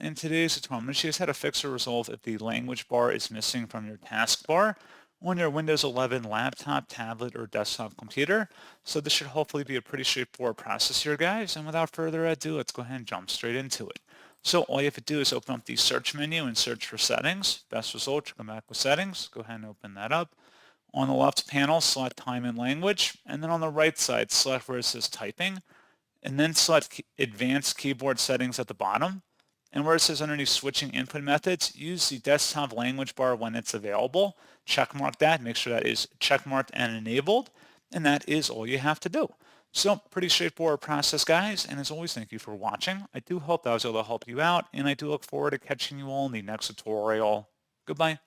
In today's tutorial, I'm going to show you how to fix or resolve if the language bar is missing from your taskbar on your Windows 11 laptop, tablet, or desktop computer. So this should hopefully be a pretty straightforward process here, guys. And without further ado, let's go ahead and jump straight into it. So all you have to do is open up the search menu and search for settings. Best result, you come back with settings. Go ahead and open that up. On the left panel, select time and language. And then on the right side, select where it says typing. And then select advanced keyboard settings at the bottom. And where it says underneath switching input methods, use the desktop language bar when it's available. Checkmark that, make sure that is checkmarked and enabled. And that is all you have to do. So pretty straightforward process, guys. And as always, thank you for watching. I do hope that I was able to help you out. And I do look forward to catching you all in the next tutorial. Goodbye.